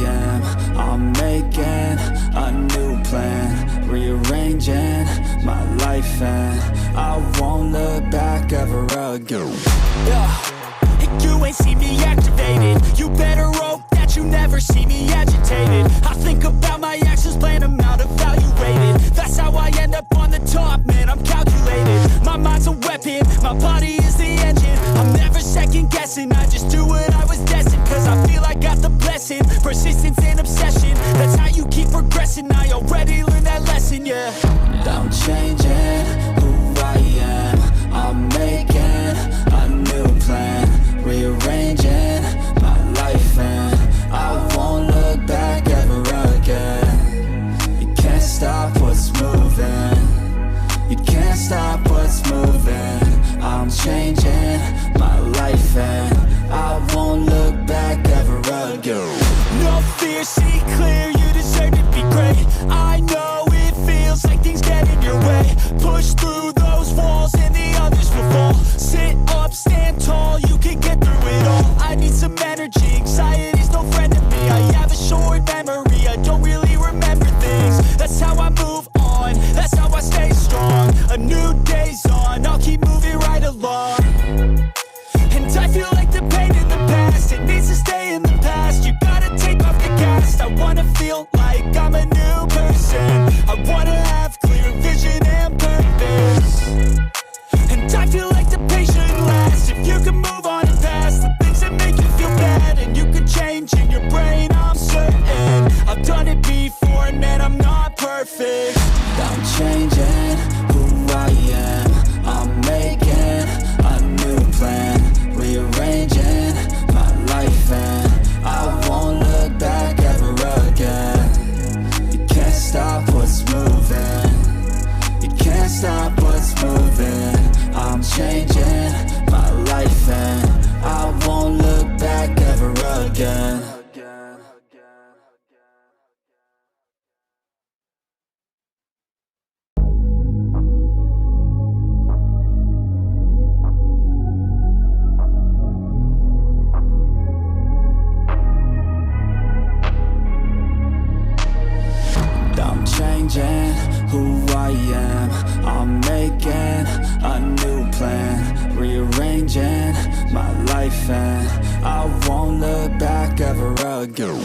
am. I'm making a new plan, rearranging my life, and I won't look back ever again. You ain't see me activated. You better hope that you never see me agitated. I think about my actions, plan them out, evaluated. That's how I end up on the top, man, I'm calculated. My mind's a weapon, my body is the engine. I'm never second guessing, I just do what I was destined. Cause I feel I got the blessing, persistence and obsession. That's how you keep progressing, I already learned that lesson, yeah. I'm changing who I am. I'm making a new plan, rearranging my life, and I won't look back ever again. You can't stop what's moving, you can't stop what's moving. I'm changing my life, and I won't look back ever again. No fear, see clear, you deserve to be great. I know it feels like things get in your way. Push through those walls and the others will fall. Sit up, stand tall, you can get through it all. I need some energy, anxiety's no friend to me. I have a short memory, I don't really remember things. That's how I move on, that's how I stay strong. A new day's on, I'll keep moving right along. And I feel like the pain in the past, it needs to stay in the past. You gotta take off the cast. I wanna feel like I'm a new person. I wanna have clear vision and purpose. And I feel like the pain shouldn't last. If you can move on and past the things that make you feel bad, and you can change in your brain, I'm certain. I've done it before, and man, I'm not perfect. I'm changing who I am. I'm making a new plan, rearranging my life, and I won't look back ever again. You can't stop what's moving, you can't stop what's moving. I'm changing my life, and I won't look back ever again. I'm changing who I am. I'm making a new plan, rearranging my life, and I won't look back ever again.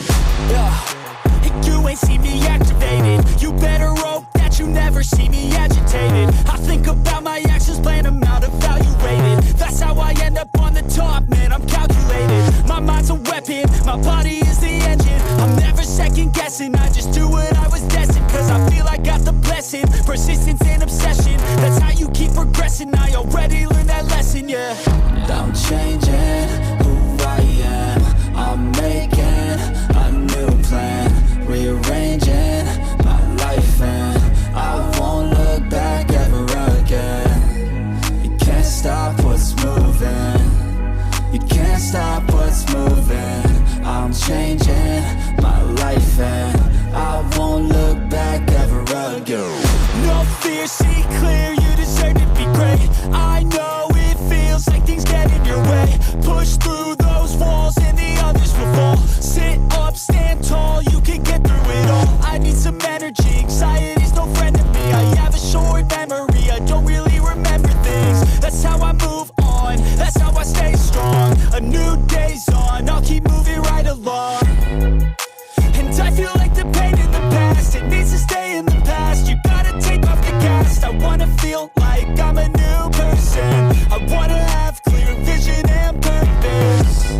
You ain't see me activated. You better hope that you never see me agitated. I think about my actions, plan them out, evaluated. That's how I end up on the top, man, I'm calculated. My mind's a weapon, my body is the engine. I'm never second guessing, I just do what I was destined. Cause I feel I got the blessing, persistence and obsession. That's how you keep progressing, I already learned that lesson, yeah. I'm changing who I am. I'm making a new plan, rearranging my life, and I won't look back ever again. You can't stop what's moving, you can't stop what's moving. I'm changing my life, and I won't look back ever again. No fear, see clear, you deserve to be great. I know it feels like things get in your way. Push through those walls and the others will fall. Sit up, stand tall, you can get through it all. I need some energy, anxiety's no friend to me. I have a short memory, I don't really remember things. That's how I move on, that's how I stay strong. A new day's on, I'll keep moving right along. And I feel like the pain in the past, it needs to stay in the past. You gotta take off the cast. I wanna feel like I'm a new person. I wanna have clear vision and purpose.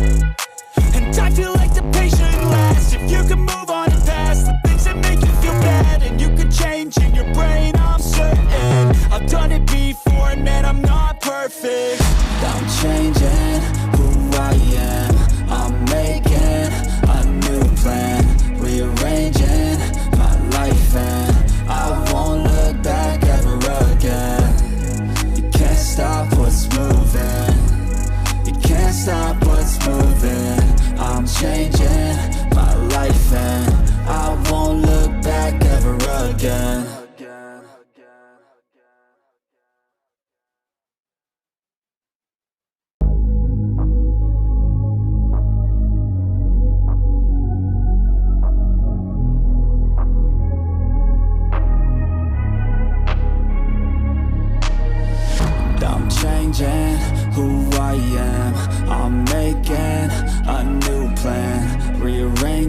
And I feel like the pain shouldn't last. If you can move on and past the things that make you feel bad, and you can change in your brain, I'm certain. I've done it before, and man, I'm not perfect. I'm changing who I am. I'm making a new plan, rearranging my life, and I won't look back ever again. You can't stop what's moving, you can't stop what's moving. I'm changing my life, and I won't look back ever again.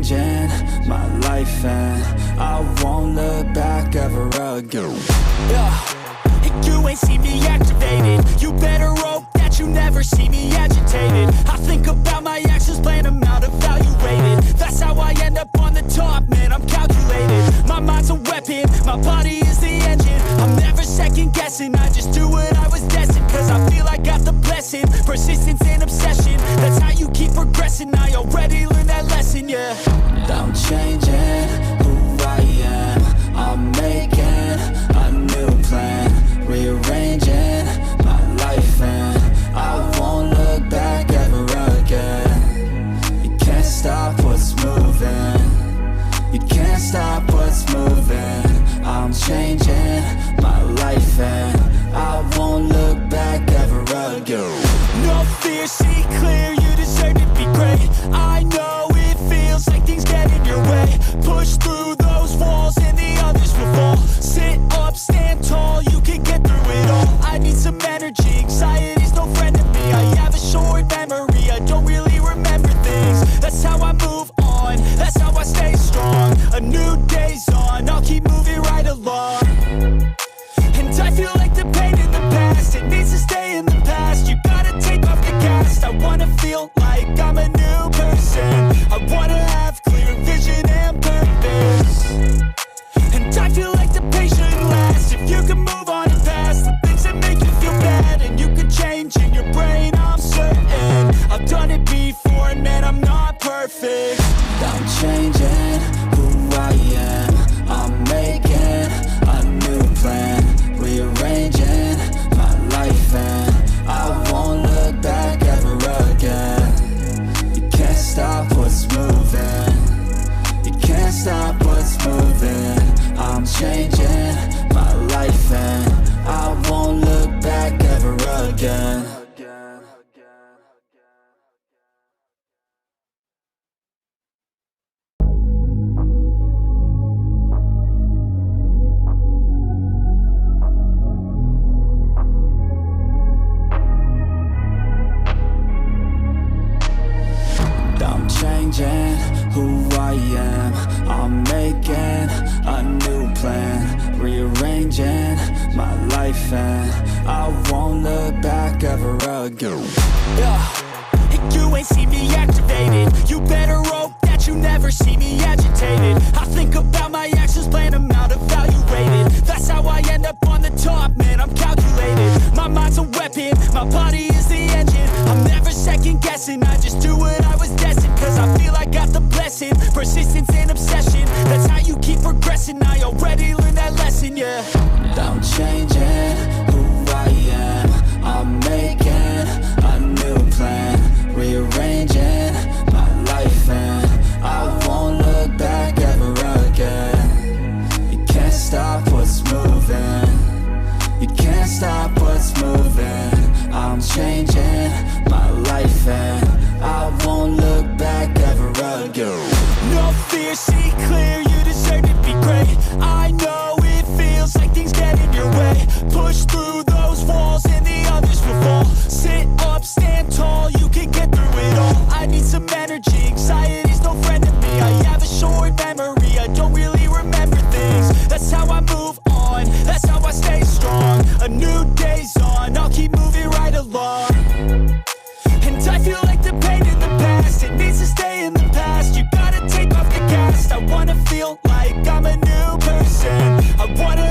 changing my life and I won't look back ever again. Yeah, and you ain't see me activated. You better hope that you never see me agitated. I think about my actions, plan them out, evaluated. That's how I end up on the top, man, I'm calculated. My mind's a weapon, my body is the engine. I'm never second guessing, I just do what I was destined. Cause I feel I got the blessing, persistence and obsession. That's how you keep progressing, I already learned that lesson, yeah. I'm changing who I am, I'm making a new plan, rearranging my life and I won't look back ever again. You can't stop what's moving, you can't stop what's moving. I'm changing my life and I won't look back ever again. No fear, see clear, you deserve to be great. I know it feels like things get in your way. Push through those walls and the others will fall. Sit up, stand tall, you can get through it all. I need some energy, anxiety's no friend to me. I have a short memory, I don't really remember things. That's how I move on, that's how I stay strong. A new day's on, I'll keep moving right along. And I feel like the pain in the past, it needs to stay in the past. You gotta take off the cast. I wanna feel like I'm a new person. I wanna have clear vision and purpose. And I feel like the pain shouldn't last. If you can move on and past the things that make you feel bad, and you can change in your brain, I'm certain. I've done it before and man, I'm not perfect. I'm changing who I am, I'm making a new plan, rearranging my life and I won't look back ever again. You can't stop what's moving, you can't stop what's moving. I'm changing my life and I won't look back ever again. Changing who I am, I'm making a new plan, rearranging my life and I won't look back ever again. Yeah, and you ain't see me activated. You better hope that you never see me agitated. I think about my actions, plan them out, evaluated. That's how I end up on the top, man, I'm calculated. My mind's a weapon, my body is the engine. I'm never second guessing, I just do what I was destined. Cause I feel I got the blessing, persistence and obsession. That's how you keep progressing, I already learned that lesson, yeah. I'm changing who I am, I'm making a new plan, rearranging my life and I won't look back ever again. You can't stop what's moving, you can't stop what's moving. I'm changing my life and I won't look back ever again. No fear, see clear, you deserve to be great. I know it feels like things get in your way. Push through those walls and the others will fall. Sit up, stand tall, you can get through it all. I need some energy, anxiety's no friend to me. I have a short memory, I don't really remember things. That's how I move on, that's how I stay strong. A new day's on, I'll keep moving right along. And I feel like the pain in the past, it needs to stay in the past. You gotta take off the cast. I wanna feel like I'm a new person. I wanna